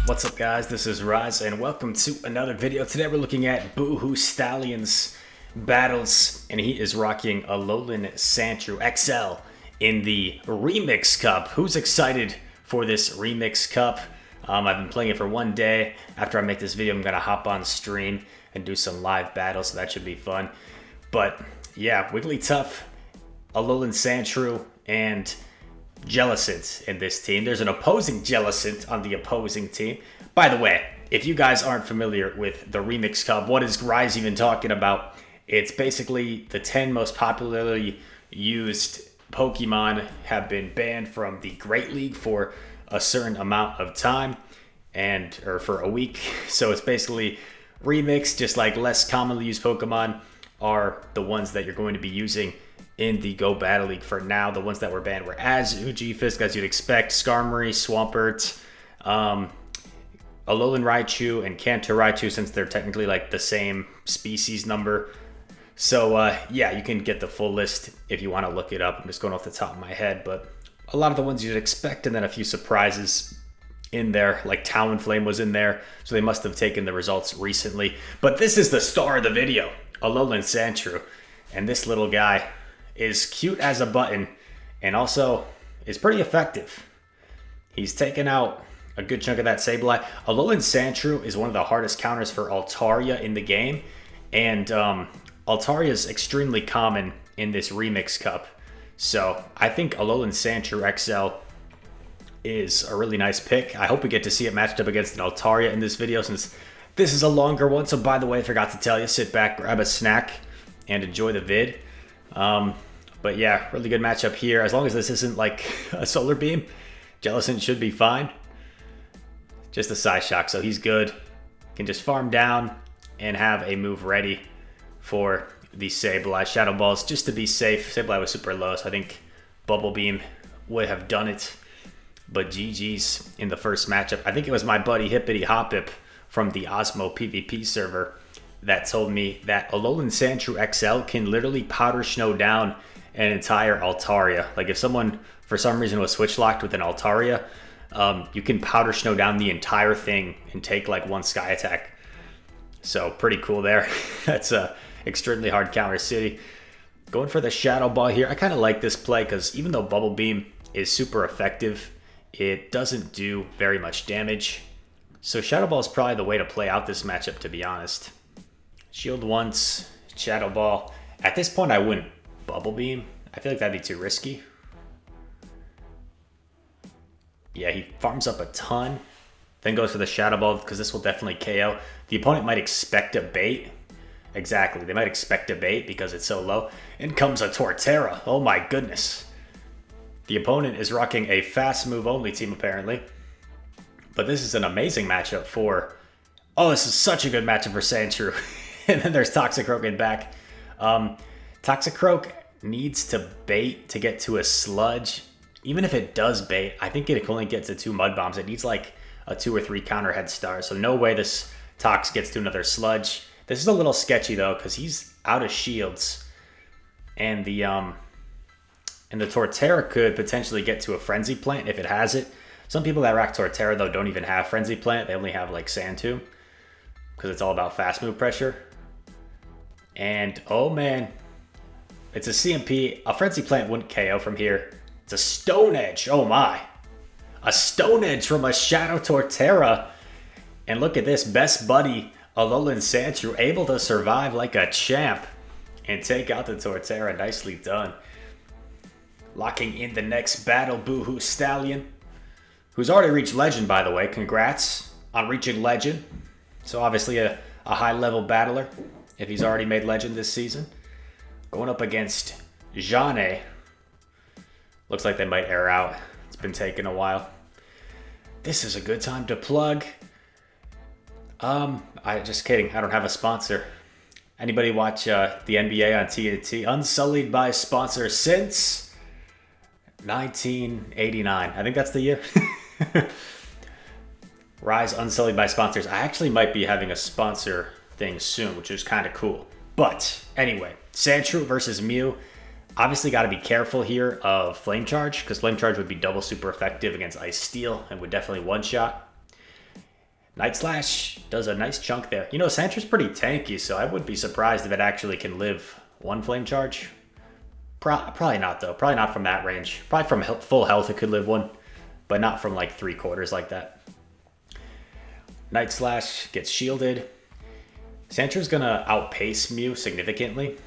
What's up guys, this is Rise and welcome to another video. Today we're looking at Boohoo Stallion's battles and he is rocking Alolan Sandshrew XL in the Remix Cup. Who's excited for this Remix Cup? I've been playing it for one day. After I make this video I'm going to hop on stream and do some live battles, so that should be fun. But yeah, Wigglytuff, Alolan Sandshrew, and Jellicent in this team. There's an opposing Jellicent on the opposing team. By the way, if you guys aren't familiar with the Remix Cup, what is Rise even talking about? It's basically the 10 most popularly used Pokemon have been banned from the Great League for a certain amount of time, or for a week. So it's basically remix, just like less commonly used Pokemon are the ones that you're going to be using in the Go Battle League for now. The ones that were banned were Ujifisk, as you'd expect, Skarmory, Swampert, Alolan Raichu, and Kanto Raichu, since they're technically like the same species number. So yeah, you can get the full list if you want to look it up. I'm just going off the top of my head, but a lot of the ones you'd expect, and then a few surprises in there, like Talonflame was in there, so they must have taken the results recently. But this is the star of the video, Alolan Sandshrew, and this little guy is cute as a button and also is pretty effective. He's taken out a good chunk of that Sableye. Alolan Sandshrew is one of the hardest counters for Altaria in the game, and Altaria is extremely common in this Remix Cup. So I think Alolan Sandshrew XL is a really nice pick. I hope we get to see it matched up against an Altaria in this video, since this is a longer one. So by the way, I forgot to tell you, sit back, grab a snack, and enjoy the vid. But yeah, really good matchup here. As long as this isn't like a Solar Beam, Jellicent should be fine. Just a Psy Shock, so he's good. Can just farm down and have a move ready for the Sableye. Shadow Balls just to be safe. Sableye was super low, so I think Bubble Beam would have done it. But GG's in the first matchup. I think it was my buddy Hippity Hoppip from the Osmo PvP server that told me that Alolan Sandshrew XL can literally powder snow down an entire Altaria. Like if someone for some reason was switch locked with an Altaria, you can powder snow down the entire thing and take like one Sky Attack. So pretty cool there. That's a extremely hard counter city. Going for the Shadow Ball here. I kind of like this play because even though Bubble Beam is super effective, it doesn't do very much damage. So Shadow Ball is probably the way to play out this matchup, to be honest. Shield once, Shadow Ball. At this point, I wouldn't Bubble Beam. I feel like that'd be too risky. Yeah, he farms up a ton. Then goes for the Shadow Ball because this will definitely KO. The opponent might expect a bait. Exactly, they might expect a bait because it's so low. In comes a Torterra. Oh my goodness. The opponent is rocking a fast move only team apparently. But this is an amazing matchup for... Oh, this is such a good matchup for Sandshrew. And then there's Toxicroak in back. Toxicroak needs to bait to get to a Sludge. Even if it does bait, I think it can only get to 2 Mud Bombs. It needs like a 2 or 3 counter head start. So no way this Tox gets to another Sludge. This is a little sketchy though, because he's out of shields. And the Torterra could potentially get to a Frenzy Plant if it has it. Some people that rack Torterra though don't even have Frenzy Plant. They only have like Sand Tomb, because it's all about fast move pressure. And oh man, it's a CMP. A Frenzy Plant wouldn't KO from here. It's a Stone Edge. Oh my. A Stone Edge from a Shadow Torterra. And look at this. Best buddy, Alolan Sandshrew, able to survive like a champ and take out the Torterra. Nicely done. Locking in the next battle, Boohoo Stallion, who's already reached Legend, by the way. Congrats on reaching Legend. So obviously a high-level battler if he's already made Legend this season. Going up against Jane. Looks like they might air out. It's been taking a while. This is a good time to plug. Just kidding. I don't have a sponsor. Anybody watch the NBA on TNT? Unsullied by sponsor since 1989. I think that's the year. Rise unsullied by sponsors. I actually might be having a sponsor thing soon, which is kind of cool. But anyway, Sandshrew versus Mew. Obviously got to be careful here of Flame Charge, because Flame Charge would be double super effective against Ice Steel and would definitely one-shot. Night Slash does a nice chunk there. You know, Sandshrew's pretty tanky, so I wouldn't be surprised if it actually can live one Flame Charge. Probably not, though. Probably not from that range. Probably from full health it could live one, but not from like 3/4 like that. Night Slash gets shielded. Sandshrew's gonna outpace Mew significantly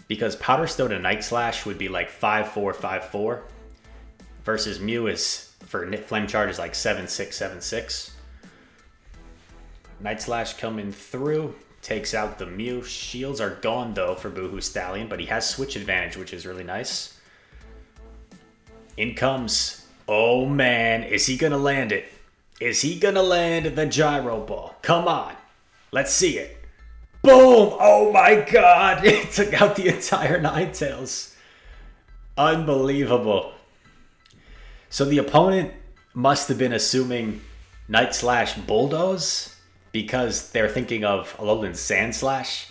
because Powder Stone and Night Slash would be like 5-4, 5-4 versus Mew is, for Flame Charge, is like 7-6, 7-6. Night Slash coming through, takes out the Mew. Shields are gone though for Boohoo Stallion, but he has switch advantage, which is really nice. In comes, oh man, is he gonna land it? Is he gonna land the Gyro Ball? Come on, let's see it. Boom! Oh my god, it took out the entire Ninetales. Unbelievable. So the opponent must have been assuming Night Slash Bulldoze because they're thinking of Alolan Sandslash,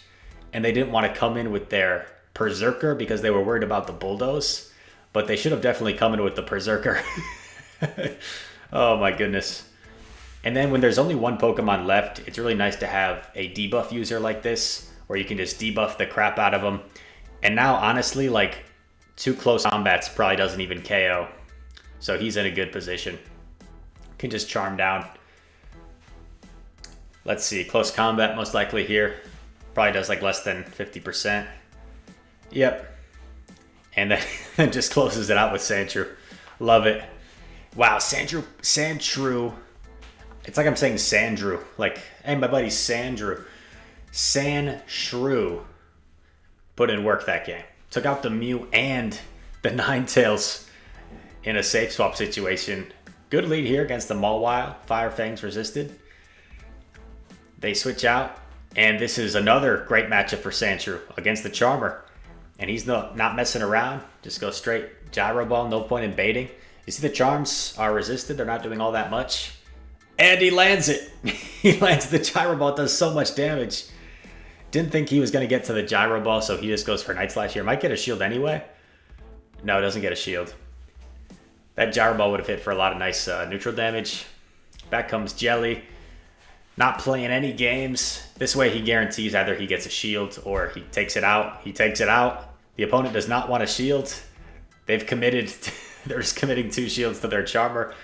and they didn't want to come in with their Berserker because they were worried about the Bulldoze, but they should have definitely come in with the Berserker. Oh my goodness. And then when there's only one Pokemon left, it's really nice to have a debuff user like this, where you can just debuff the crap out of them. And now, honestly, like, 2 close combats probably doesn't even KO. So he's in a good position. Can just charm down. Let's see, close combat most likely here. Probably does like less than 50%. Yep. And then just closes it out with Sandshrew. Love it. Wow, Sandshrew. It's like I'm saying Sandrew. Like, hey, my buddy Sandrew. Sandshrew put in work that game. Took out the Mew and the Ninetales in a safe swap situation. Good lead here against the Mawile. Fire Fangs resisted. They switch out, and this is another great matchup for Sandshrew against the Charmer. And he's not messing around. Just go straight Gyro Ball, no point in baiting. You see the Charms are resisted. They're not doing all that much. And he lands it. He lands the Gyro Ball. It does so much damage. Didn't think he was going to get to the Gyro Ball, so he just goes for Night Slash here. Might get a shield anyway. No, it doesn't get a shield. That Gyro Ball would have hit for a lot of nice neutral damage. Back comes Jelly. Not playing any games. This way he guarantees either he gets a shield or he takes it out. He takes it out. The opponent does not want a shield. They've committed. They're just committing 2 shields to their Charmer.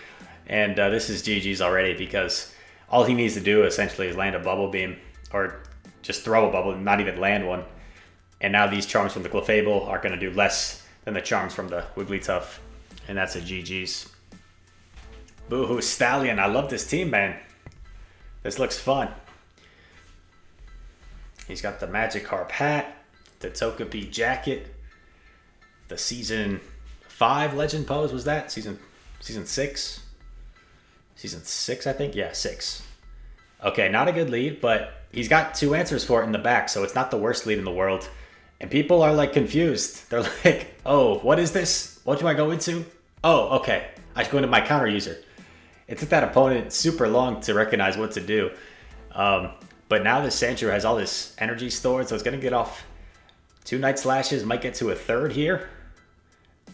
And this is GG's already because all he needs to do essentially is land a Bubble Beam or just throw a Bubble, not even land one. And now these Charms from the Clefable are going to do less than the Charms from the Wigglytuff. And that's a GG's. Boohoo Stallion. I love this team, man. This looks fun. He's got the Magikarp hat, the Togepi jacket, the Season 5 Legend pose. Was that? Season 6? Season 6, I think? Yeah, 6. Okay, not a good lead, but he's got 2 answers for it in the back, so it's not the worst lead in the world. And people are, like, confused. They're like, oh, what is this? What do I go into? Oh, okay. I should go into my counter user. It took that opponent super long to recognize what to do. But now this Sandshrew has all this energy stored, so it's going to get off 2 Night Slashes. Might get to a 3rd here.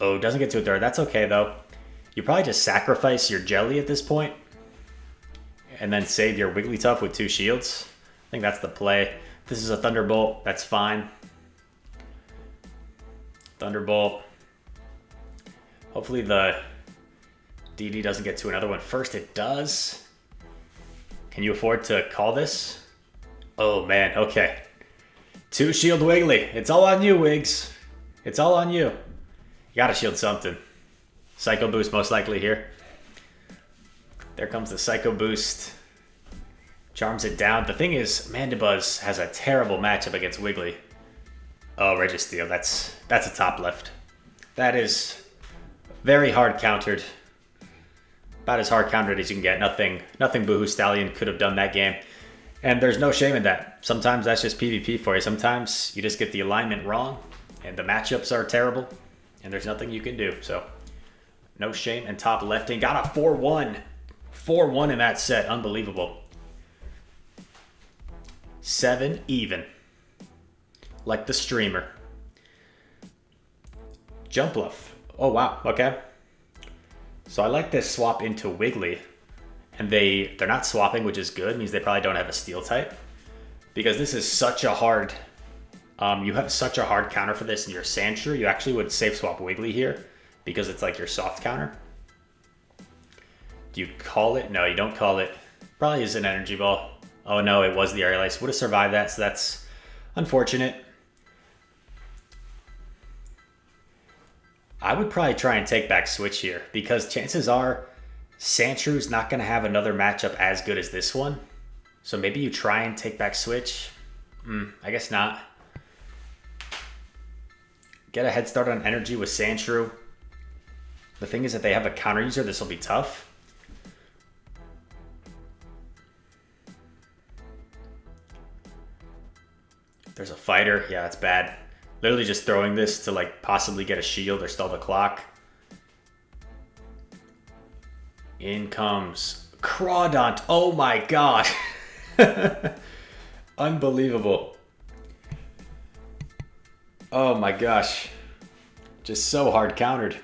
Oh, doesn't get to a 3rd. That's okay, though. You probably just sacrifice your Jelly at this point and then save your Wigglytuff with 2 shields. I think that's the play. If this is a Thunderbolt, that's fine. Thunderbolt. Hopefully the DD doesn't get to another one first. It does. Can you afford to call this? Oh, man. Okay. 2 shield Wiggly. It's all on you, Wiggs. It's all on you. You gotta shield something. Psycho Boost most likely here. There comes the Psycho Boost. Charms it down. The thing is, Mandibuzz has a terrible matchup against Wiggly. Oh, Registeel. That's a top left. That is very hard countered. About as hard countered as you can get. Nothing Boohoo Stallion could have done that game. And there's no shame in that. Sometimes that's just PvP for you. Sometimes you just get the alignment wrong and the matchups are terrible and there's nothing you can do. So no shame. And top lefting got a 4-1. 4-1 in that set. Unbelievable. 7 even. Like the streamer. Jumpluff. Oh, wow. Okay. So I like this swap into Wiggly. And they're not swapping, which is good. It means they probably don't have a steel type. Because this is such a hard... you have such a hard counter for this in your Sandshrew. You actually would safe swap Wiggly here. Because it's like your soft counter. Do you call it? No, you don't call it. Probably is an energy ball. Oh no, it was the Aerial Ice. Would have survived that, so that's unfortunate. I would probably try and take back Switch here, because chances are Sandshrew's not going to have another matchup as good as this one. So maybe you try and take back Switch. I guess not. Get a head start on energy with Sandshrew. The thing is that they have a counter user. This will be tough. There's a fighter. Yeah, that's bad. Literally just throwing this to like possibly get a shield or stall the clock. In comes Crawdont. Oh my god. Unbelievable. Oh my gosh. Just so hard countered.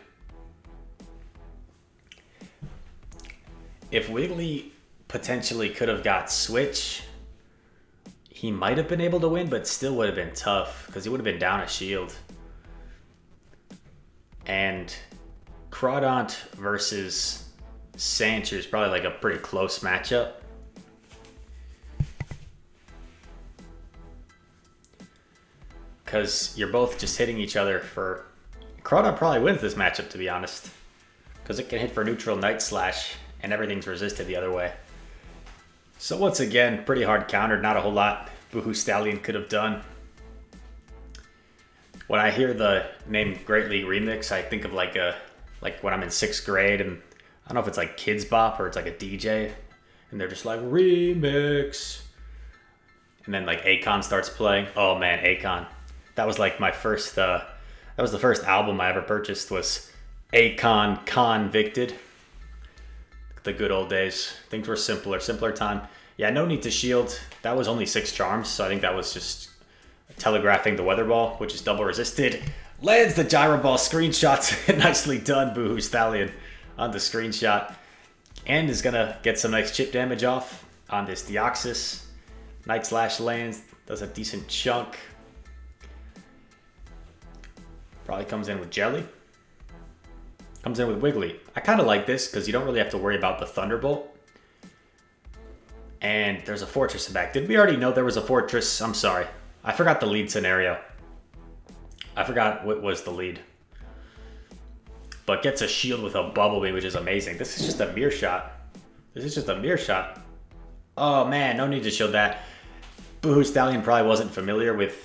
If Wiggly potentially could have got Switch, he might have been able to win, but still would have been tough because he would have been down a shield. And Crawdont versus Sandshrew is probably like a pretty close matchup. Because you're both just hitting each other for... Crawdont probably wins this matchup, to be honest. Because it can hit for neutral Night Slash, and everything's resisted the other way. So once again, pretty hard countered. Not a whole lot Boohoo Stallion could have done. When I hear the name Great League Remix, I think of like when I'm in 6th grade, and I don't know if it's like Kids Bop or it's like a DJ, and they're just like, remix. And then like Akon starts playing. Oh man, Akon. That was like my first, that was the first album I ever purchased, was Akon Convicted. The good old days. Things were simpler time. Yeah, no need to shield. That was only 6 charms, so I think that was just telegraphing the weather ball, which is double resisted. Lands the gyro ball, screenshots. Nicely done, Boohoo Stallion on the screenshot. And is gonna get some nice chip damage off on this Deoxys. Night Slash lands, does a decent chunk. Probably comes in with Jelly. Comes in with Wiggly. I kind of like this because you don't really have to worry about the Thunderbolt. And there's a Fortress in back. Did we already know there was a Fortress? I'm sorry. I forgot the lead scenario. I forgot what was the lead. But gets a shield with a Bubble Beam, which is amazing. This is just a mere shot. This is just a mere shot. Oh man, no need to shield that. Boohoo Stallion probably wasn't familiar with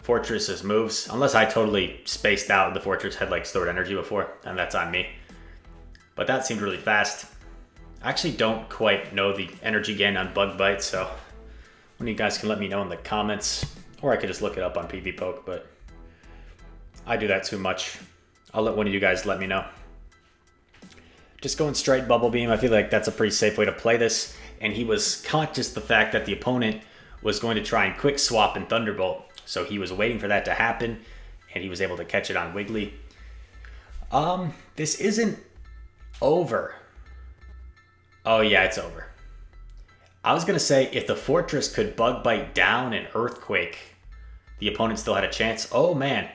Fortress's moves, unless I totally spaced out and the Fortress had like stored energy before, and that's on me. But that seemed really fast. I actually don't quite know the energy gain on Bug Bite, so one of you guys can let me know in the comments, or I could just look it up on PvPoke, but I do that too much. I'll let one of you guys let me know. Just going straight Bubble Beam, I feel like that's a pretty safe way to play this, and he was conscious of the fact that the opponent was going to try and quick swap and Thunderbolt. So he was waiting for that to happen, and he was able to catch it on Wiggly. This isn't over. Oh yeah, it's over. I was going to say, if the Fortress could Bug Bite down and Earthquake, the opponent still had a chance. Oh man.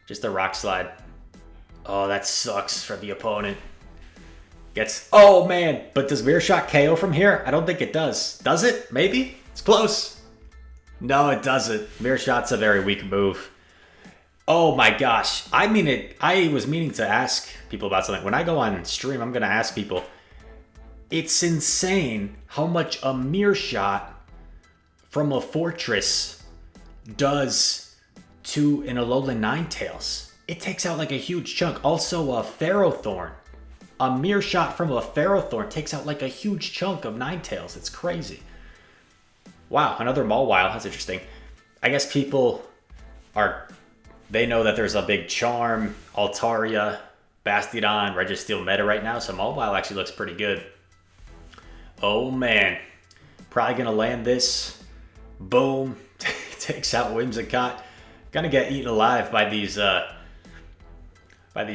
Just a Rock Slide. Oh, that sucks for the opponent. Gets... Oh man, but does Mirror Shot KO from here? I don't think it does. Does it? Maybe? It's close. No, it doesn't. Mirror Shot's a very weak move. Oh my gosh. I was meaning to ask people about something. When I go on stream, I'm going to ask people. It's insane how much a Mirror Shot from a Fortress does to an Alolan Ninetales. It takes out like a huge chunk. Also a Ferrothorn. A Mirror Shot from a Ferrothorn takes out like a huge chunk of Ninetales. It's crazy. Wow, another Mawile. That's interesting. I guess people they know that there's a big Charm, Altaria, Bastiodon, Registeel meta right now, so Mawile actually looks pretty good. Oh man. Probably gonna land this. Boom. Takes out Whimsicott. Gonna get eaten alive by these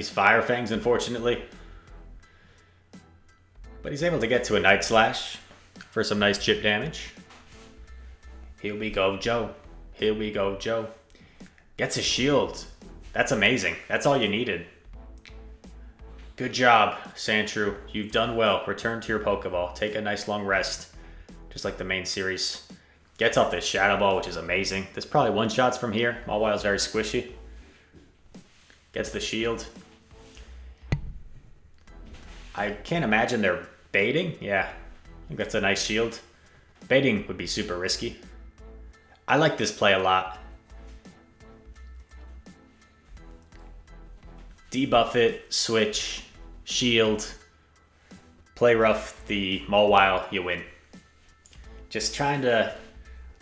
Fire Fangs, unfortunately. But he's able to get to a Night Slash for some nice chip damage. Here we go, Joe. Here we go, Joe. Gets a shield. That's amazing. That's all you needed. Good job, Sandshrew. You've done well. Return to your Pokeball. Take a nice long rest. Just like the main series. Gets off this Shadow Ball, which is amazing. There's probably one-shots from here. Mawile is very squishy. Gets the shield. I can't imagine they're baiting. Yeah, I think that's a nice shield. Baiting would be super risky. I like this play a lot. Debuff it, switch, shield, play rough the Mawile, you win. Just trying to,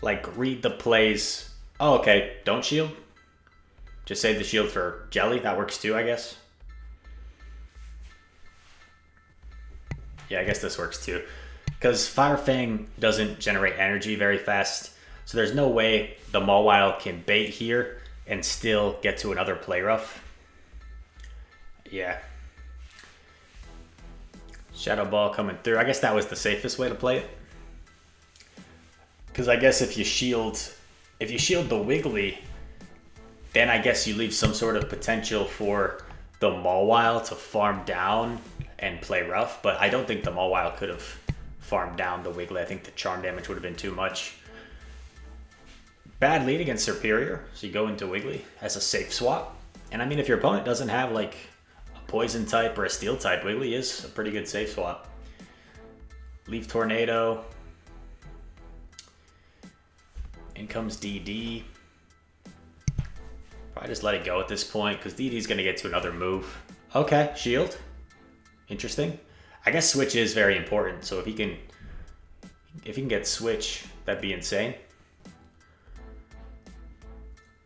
like, read the plays. Oh, okay, don't shield. Just save the shield for Jelly. That works too, I guess. Yeah, I guess this works too. Because Fire Fang doesn't generate energy very fast. So there's no way the Mawile can bait here and still get to another play rough. Yeah. Shadow Ball coming through. I guess that was the safest way to play it. Because I guess if you shield the Wiggly, then I guess you leave some sort of potential for the Mawile to farm down and play rough. But I don't think the Mawile could have farmed down the Wiggly. I think the charm damage would have been too much. Bad lead against Superior, so you go into Wiggly as a safe swap. And I mean, if your opponent doesn't have like a Poison type or a Steel type, Wiggly is a pretty good safe swap. Leaf Tornado. In comes DD. Probably just let it go at this point because DD's going to get to another move. Okay, shield. Interesting. I guess switch is very important, so if he can get switch, that'd be insane.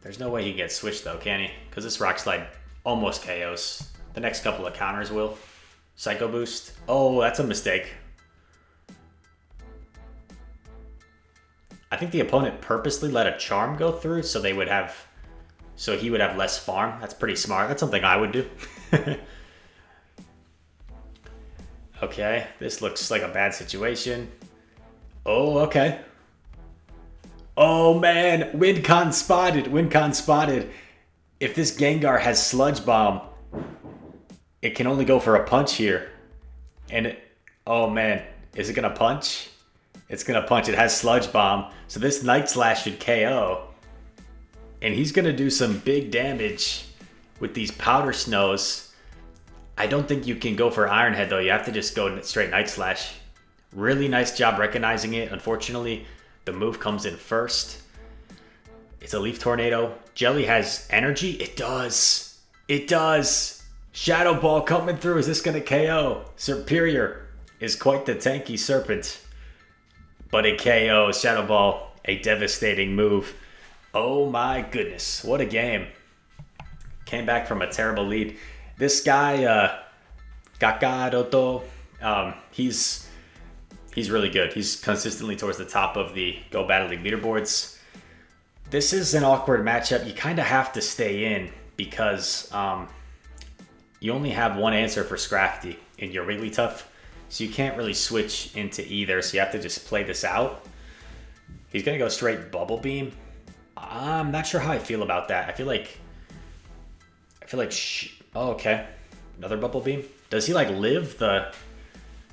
There's no way he can get switched though, can he? Because this Rock Slide almost KOs. The next couple of counters will. Psycho Boost. Oh, that's a mistake. I think the opponent purposely let a Charm go through so he would have less farm. That's pretty smart. That's something I would do. Okay, this looks like a bad situation. Oh, okay. Oh man, Wincon spotted. Wincon spotted. If this Gengar has Sludge Bomb, it can only go for a punch here. And oh man, is it gonna punch? It's gonna punch. It has Sludge Bomb. So this Night Slash should KO. And he's gonna do some big damage with these Powder Snows. I don't think you can go for Iron Head though. You have to just go straight Night Slash. Really nice job recognizing it. Unfortunately, the move comes in first. It's a Leaf Tornado. Jelly has energy. It does. It does. Shadow Ball coming through. Is this going to KO? Superior is quite the tanky Serpent. But it KOs. Shadow Ball, a devastating move. Oh my goodness. What a game. Came back from a terrible lead. This guy, Kakaroto, he's really good. He's consistently towards the top of the Go Battle League leaderboards. This is an awkward matchup. You kind of have to stay in because you only have one answer for Scrafty in your Wigglytuff. So you can't really switch into either. So you have to just play this out. He's going to go straight Bubble Beam. I'm not sure how I feel about that. I feel like oh, okay. Another Bubble Beam. Does he like live the...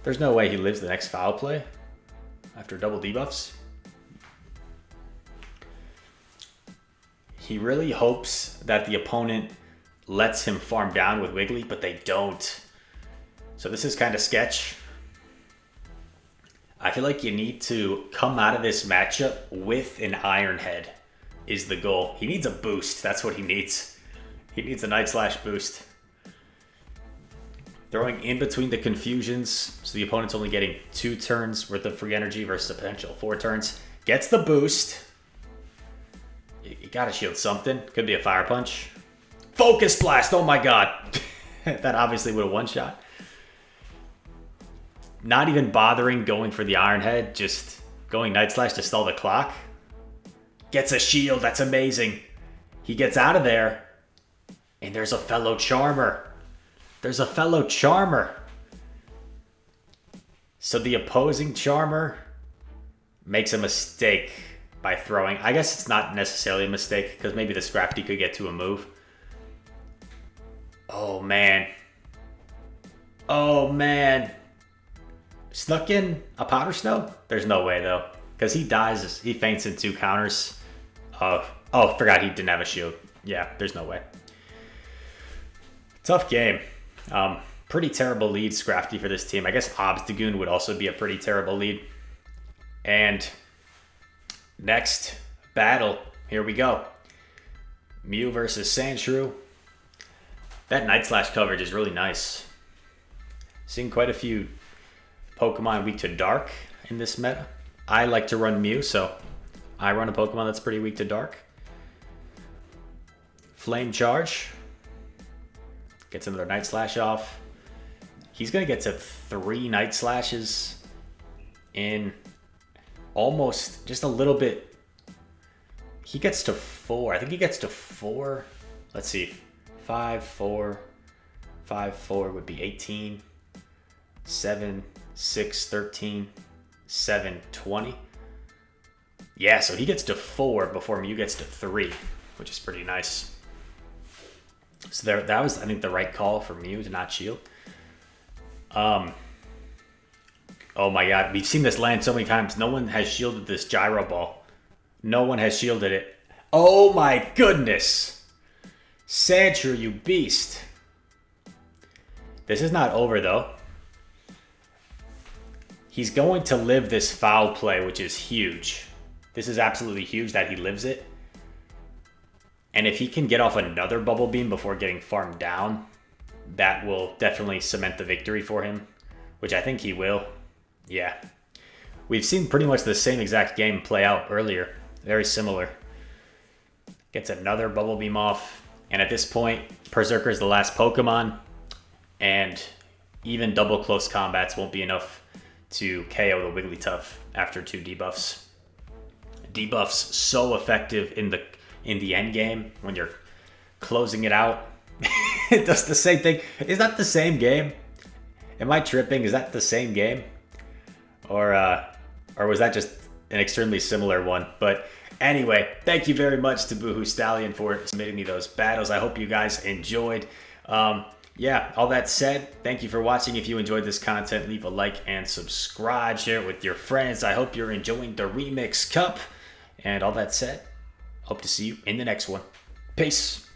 There's no way he lives the next foul play after double debuffs. He really hopes that the opponent lets him farm down with Wiggly, but they don't. So this is kind of sketch. I feel like you need to come out of this matchup with an Iron Head is the goal. He needs a boost. That's what he needs. He needs a Night Slash boost. Throwing in between the confusions, so the opponent's only getting 2 turns worth of free energy versus a potential 4 turns. Gets the boost. You gotta shield something. Could be a Fire Punch. Focus Blast! Oh my god. That obviously would have one-shot. Not even bothering going for the Iron Head, just going Night Slash to stall the clock. Gets a shield, that's amazing. He gets out of there, and there's a fellow Charmer. There's a fellow Charmer. So the opposing Charmer makes a mistake by throwing. I guess it's not necessarily a mistake because maybe the Scrafty could get to a move. Oh, man. Oh, man. Snuck in a Powder Snow? There's no way, though. Because he dies. He faints in 2 counters. Oh, forgot he didn't have a shield. Yeah, there's no way. Tough game. Pretty terrible lead, Scrafty, for this team. I guess Obstagoon would also be a pretty terrible lead. And next battle. Here we go. Mew versus Sandshrew. That Night Slash coverage is really nice. Seeing quite a few Pokemon weak to Dark in this meta. I like to run Mew, so I run a Pokemon that's pretty weak to Dark. Flame Charge. Gets another Night Slash off. He's going to get to 3 Night Slashes in almost just a little bit. He gets to 4. I think he gets to 4. Let's see. 5, 4. 5, 4 would be 18. 7, 6, 13. 7, 20. Yeah, so he gets to 4 before Mew gets to 3, which is pretty nice. So that was, I think, the right call for Mew to not shield. Oh my god, we've seen this land so many times. No one has shielded this Gyro Ball. No one has shielded it. Oh my goodness. Sandshrew, you beast. This is not over, though. He's going to live this foul play, which is huge. This is absolutely huge that he lives it. And if he can get off another Bubble Beam before getting farmed down, that will definitely cement the victory for him, which I think he will. Yeah. We've seen pretty much the same exact game play out earlier. Very similar. Gets another Bubble Beam off. And at this point, Berserker is the last Pokemon. And even double close combats won't be enough to KO the Wigglytuff after 2 debuffs. Debuffs so effective in the end game when you're closing it out. It does the same thing. Is that the same game? Am I tripping? Is that the same game? Or was that just an extremely similar one? But anyway, thank you very much to Boohoo Stallion for submitting me those battles. I hope you guys enjoyed. Yeah, all that said, thank you for watching. If you enjoyed this content, leave a like and subscribe. Share it with your friends. I hope you're enjoying the Remix Cup. And all that said, hope to see you in the next one. Peace.